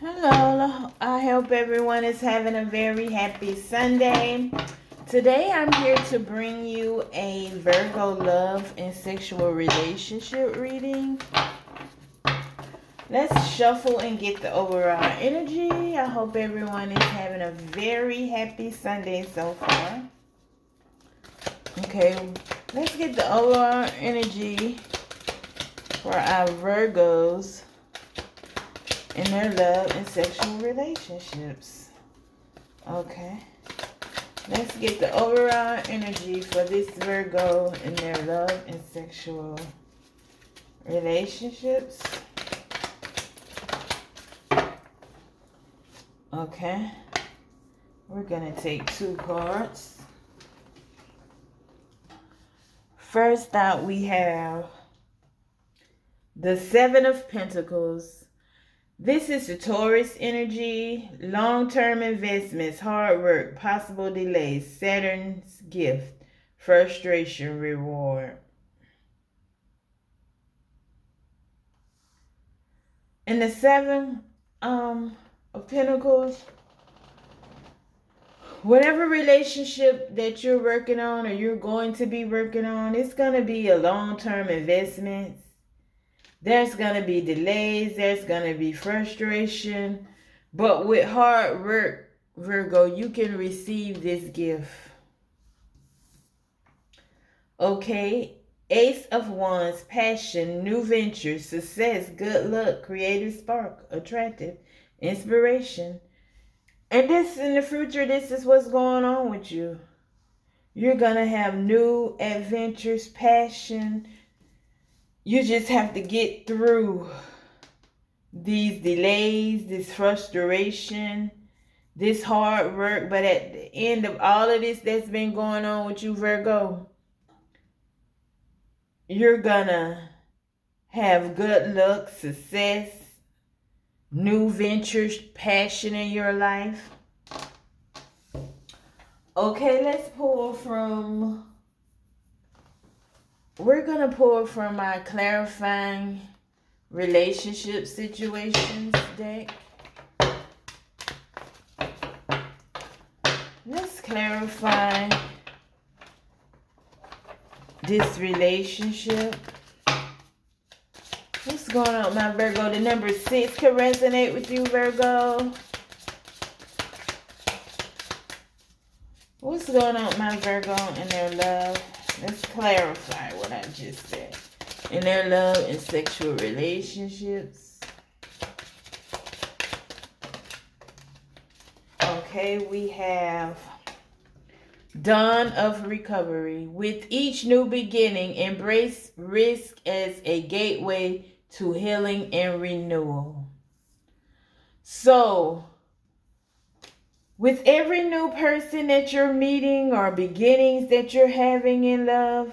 Hello, I hope everyone is having a very happy Sunday. Today I'm here to bring you a Virgo love and sexual relationship reading. Let's shuffle and get the overall energy. I hope everyone is having a very happy Sunday so far. Okay, let's get the overall energy for our Virgos in their love and sexual relationships. Okay. Let's get the overall energy for this Virgo in their love and sexual relationships. Okay. We're going to take 2 cards. First out we have the 7 of Pentacles. This is the Taurus energy, long-term investments, hard work, possible delays, Saturn's gift, frustration, reward. And the 7 of Pentacles, whatever relationship that you're working on or you're going to be working on, it's going to be a long-term investment. There's going to be delays. There's going to be frustration. But with hard work, Virgo, you can receive this gift. Okay. Ace of Wands, passion, new ventures, success, good luck, creative spark, attractive, inspiration. And this in the future, this is what's going on with you. You're going to have new adventures, passion. You just have to get through these delays, this frustration, this hard work. But at the end of all of this that's been going on with you, Virgo, you're gonna have good luck, success, new ventures, passion in your life. Okay, let's pull from... We're going to pull from our clarifying relationship situations deck. Let's clarify this relationship. What's going on, my Virgo? The number 6 can resonate with you, Virgo. What's going on, my Virgo, in their love? Let's clarify what I just said. In their love and sexual relationships. Okay, we have dawn of recovery. With each new beginning, embrace risk as a gateway to healing and renewal. So, with every new person that you're meeting or beginnings that you're having in love,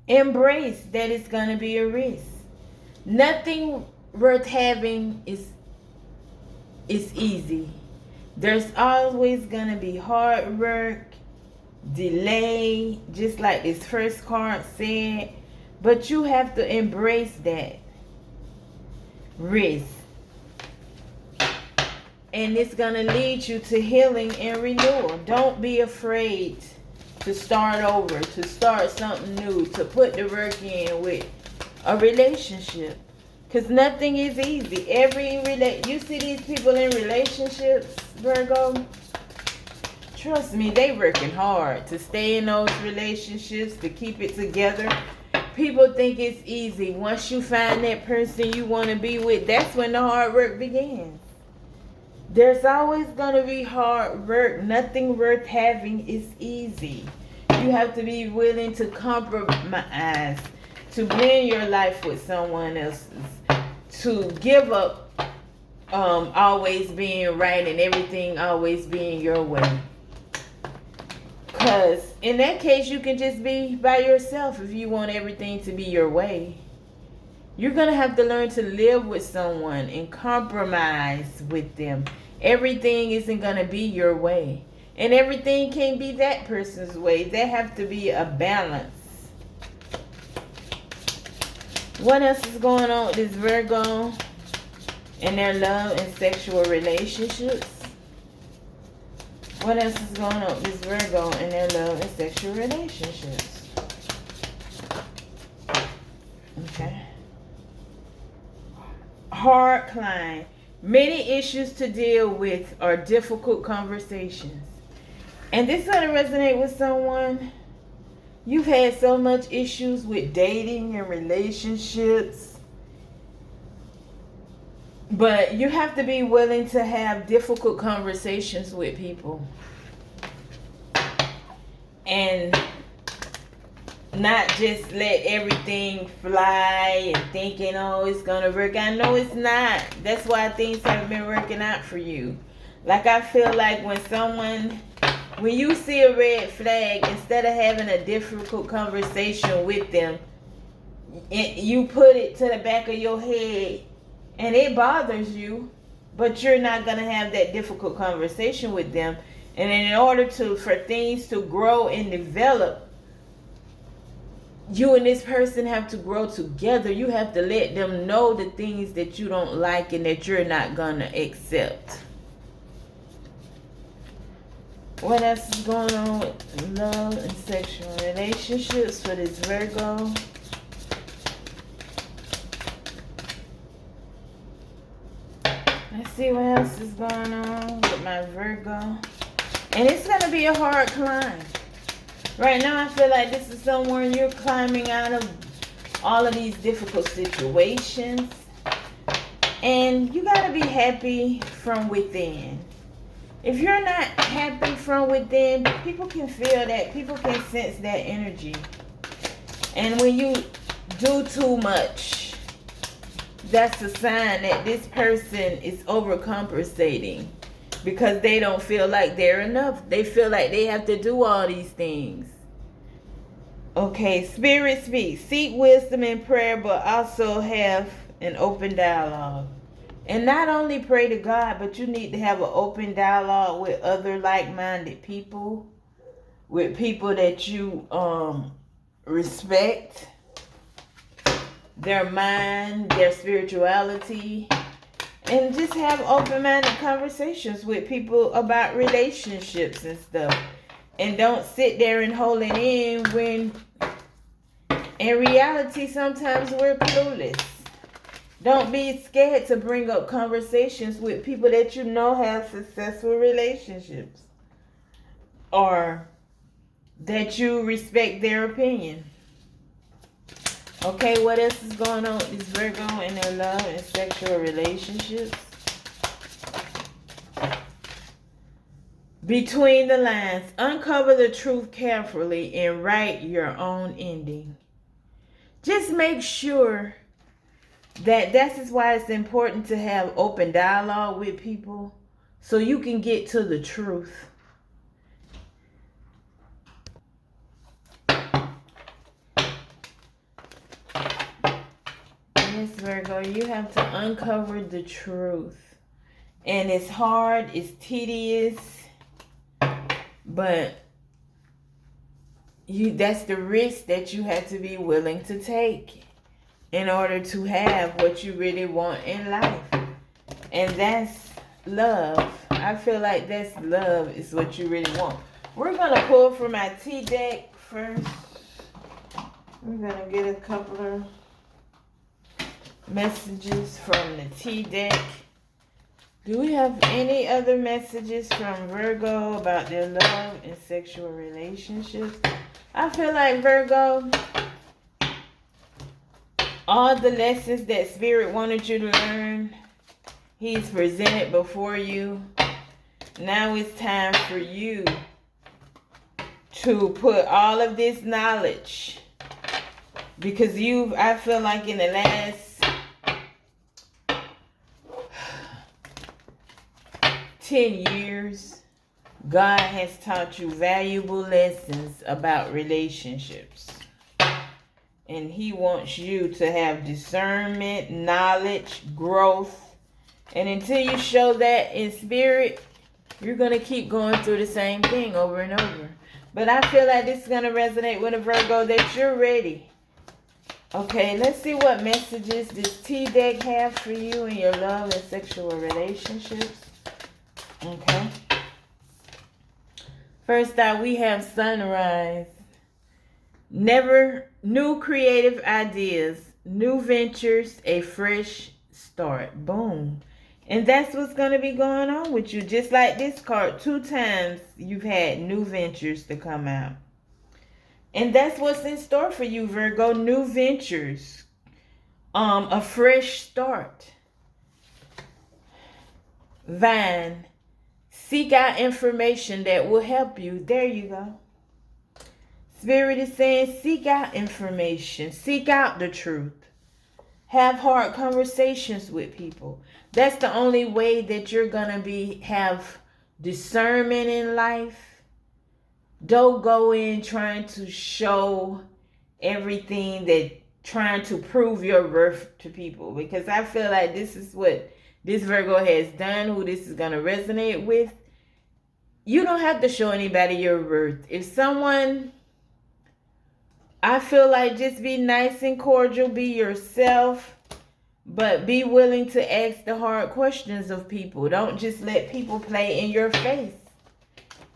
embrace that it's going to be a risk. Nothing worth having is easy. There's always going to be hard work, delay, just like this first card said. But you have to embrace that risk. And it's going to lead you to healing and renewal. Don't be afraid to start over, to start something new, to put the work in with a relationship. Because nothing is easy. You see these people in relationships, Virgo? Trust me, they working hard to stay in those relationships, to keep it together. People think it's easy. Once you find that person you want to be with, that's when the hard work begins. There's always going to be hard work. Nothing worth having is easy. You have to be willing to compromise, to blend your life with someone else's, to give up always being right and everything always being your way. Because in that case, you can just be by yourself if you want everything to be your way. You're going to have to learn to live with someone and compromise with them. Everything isn't going to be your way. And everything can't be that person's way. There have to be a balance. What else is going on with this Virgo? in their love and sexual relationships. What else is going on with this Virgo in their love and sexual relationships? Okay. Hard climb. Many issues to deal with or difficult conversations. And this is going to resonate with someone. You've had so much issues with dating and relationships. But you have to be willing to have difficult conversations with people. And not just let everything fly and thinking, oh, it's going to work. I know it's not. That's why things haven't been working out for you. Like, I feel like when you see a red flag, instead of having a difficult conversation with them, you put it to the back of your head and it bothers you, but you're not going to have that difficult conversation with them. And in order for things to grow and develop, you and this person have to grow together. You have to let them know the things that you don't like and that you're not going to accept. What else is going on with love and sexual relationships for this Virgo? Let's see what else is going on with my Virgo. And it's going to be a hard climb. Right now, I feel like this is somewhere you're climbing out of all of these difficult situations. And you got to be happy from within. If you're not happy from within, people can feel that. People can sense that energy. And when you do too much, that's a sign that this person is overcompensating because they don't feel like they're enough. They feel like they have to do all these things. Okay, Spirit speaks. Seek wisdom in prayer, but also have an open dialogue. And not only pray to God, but you need to have an open dialogue with other like-minded people, with people that you respect, their mind, their spirituality, and just have open-minded conversations with people about relationships and stuff. And don't sit there and hold it in when in reality sometimes we're clueless. Don't be scared to bring up conversations with people that you know have successful relationships or that you respect their opinion. Okay, what else is going on with this Virgo in their love and sexual relationships? Between the lines, uncover the truth carefully and write your own ending. Just make sure that is why it's important to have open dialogue with people so you can get to the truth. Yes, Virgo, you have to uncover the truth. And it's hard, it's tedious, but that's the risk that you have to be willing to take in order to have what you really want in life. And that's love. I feel like that's love is what you really want. We're going to pull from my T deck first. We're going to get a couple of messages from the T deck. Do we have any other messages from Virgo about their love and sexual relationships? I feel like Virgo, all the lessons that Spirit wanted you to learn, He's presented before you. Now it's time for you to put all of this knowledge, because I feel like in the last 10 years, God has taught you valuable lessons about relationships. And He wants you to have discernment, knowledge, growth. And until you show that in spirit, you're going to keep going through the same thing over and over. But I feel like this is going to resonate with a Virgo that you're ready. Okay, let's see what messages this T deck have for you in your love and sexual relationships. Okay. First out, we have Sunrise. Never new creative ideas, new ventures, a fresh start. Boom. And that's what's going to be going on with you. Just like this card, 2 times you've had new ventures to come out. And that's what's in store for you, Virgo. New ventures. A fresh start. Vine. Seek out information that will help you. There you go. Spirit is saying seek out information. Seek out the truth. Have hard conversations with people. That's the only way that you're going to have discernment in life. Don't go in trying to show everything, that trying to prove your worth to people. Because I feel like this is what this Virgo has done, who this is going to resonate with. You don't have to show anybody your worth. If someone, I feel like just be nice and cordial, be yourself, but be willing to ask the hard questions of people. Don't just let people play in your face.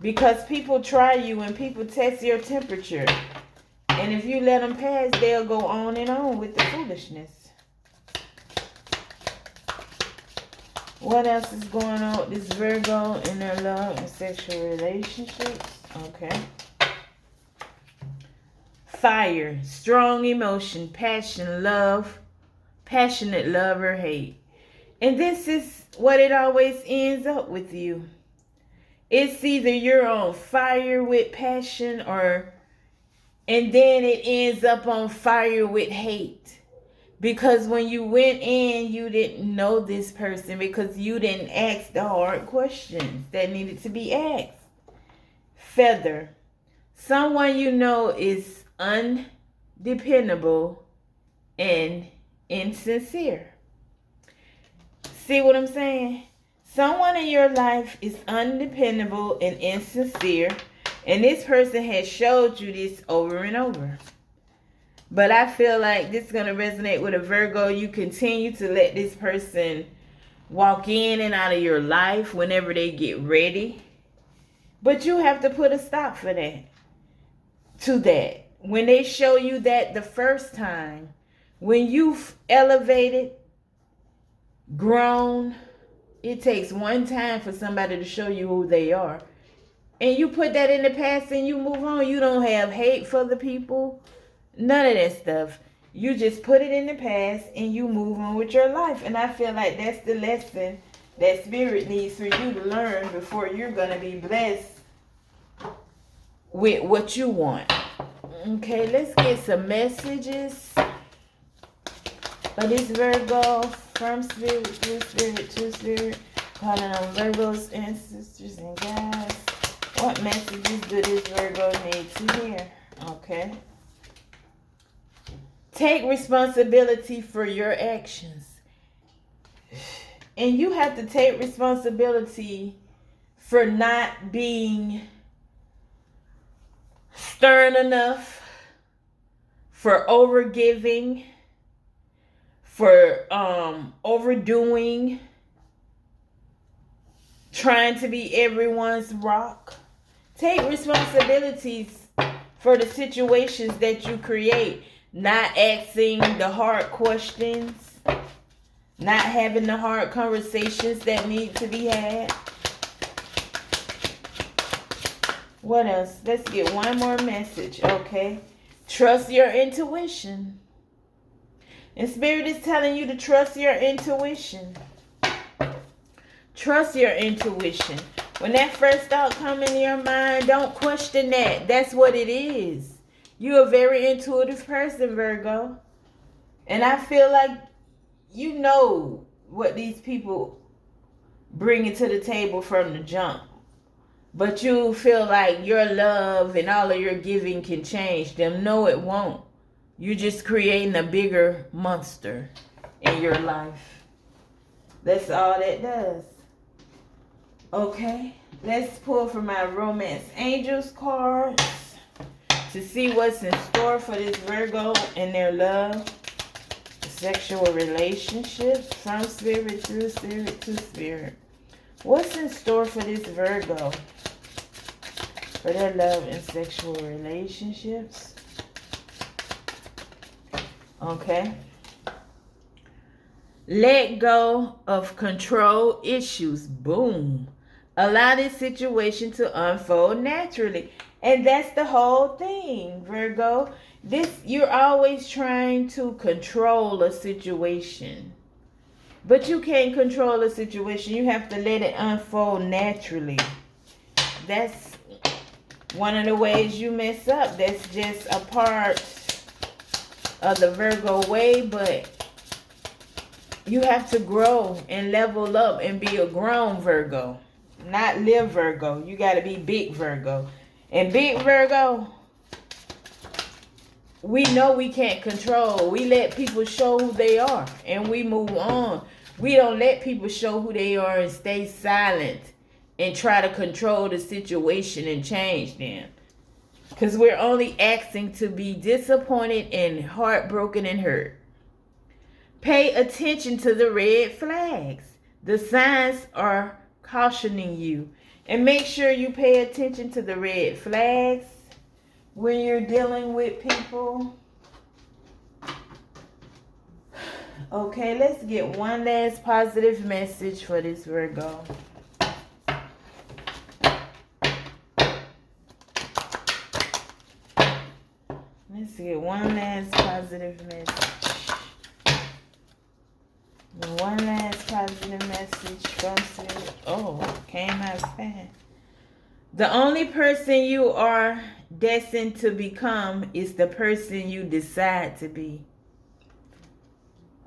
Because people try you and people test your temperature. And if you let them pass, they'll go on and on with the foolishness. What else is going on with this Virgo in their love and sexual relationships? Okay. Fire, strong emotion, passion, love, passionate love or hate. And this is what it always ends up with you. It's either you're on fire with passion and then it ends up on fire with hate. Because when you went in, you didn't know this person because you didn't ask the hard questions that needed to be asked. Feather. Someone you know is undependable and insincere. See what I'm saying? Someone in your life is undependable and insincere, and this person has showed you this over and over. But I feel like this is going to resonate with a Virgo. You continue to let this person walk in and out of your life whenever they get ready. But you have to put a stop for that. To that. When they show you that the first time, when you've elevated, grown, it takes one time for somebody to show you who they are. And you put that in the past and you move on. You don't have hate for the people. None of that stuff. You just put it in the past and you move on with your life. And I feel like that's the lesson that Spirit needs for you to learn before you're going to be blessed with what you want. Okay, let's get some messages for this Virgo from Spirit, through Spirit, to Spirit. Calling on Virgos, ancestors, and guides. What messages do this Virgo need to hear? Okay. Take responsibility for your actions. And you have to take responsibility for not being stern enough, for overgiving, for overdoing, trying to be everyone's rock. Take responsibilities for the situations that you create. Not asking the hard questions. Not having the hard conversations that need to be had. What else? Let's get one more message, okay? Trust your intuition. And Spirit is telling you to trust your intuition. Trust your intuition. When that first thought comes in your mind, don't question that. That's what it is. You're a very intuitive person, Virgo. And I feel like you know what these people bring to the table from the jump. But you feel like your love and all of your giving can change them. No, it won't. You're just creating a bigger monster in your life. That's all that does. Okay, let's pull for my Romance Angels cards to see what's in store for this Virgo in their love, sexual relationships, from spirit, through spirit, to spirit. What's in store for this Virgo for their love and sexual relationships? Okay. Let go of control issues. Boom. Allow this situation to unfold naturally. And that's the whole thing, Virgo. You're always trying to control a situation. But you can't control a situation. You have to let it unfold naturally. That's one of the ways you mess up. That's just a part of the Virgo way, but you have to grow and level up and be a grown Virgo. Not live Virgo. You got to be big Virgo. And big Virgo, we know we can't control. We let people show who they are and we move on. We don't let people show who they are and stay silent and try to control the situation and change them. Because we're only asking to be disappointed and heartbroken and hurt. Pay attention to the red flags. The signs are cautioning you. And make sure you pay attention to the red flags when you're dealing with people. Okay, let's get one last positive message for this Virgo. Let's get one last positive message. One last positive message from Spirit. Oh, came out fast. The only person you are destined to become is the person you decide to be.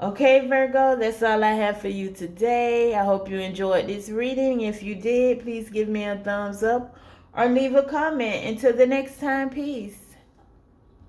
Okay, Virgo, that's all I have for you today. I hope you enjoyed this reading. If you did, please give me a thumbs up or leave a comment. Until the next time, peace.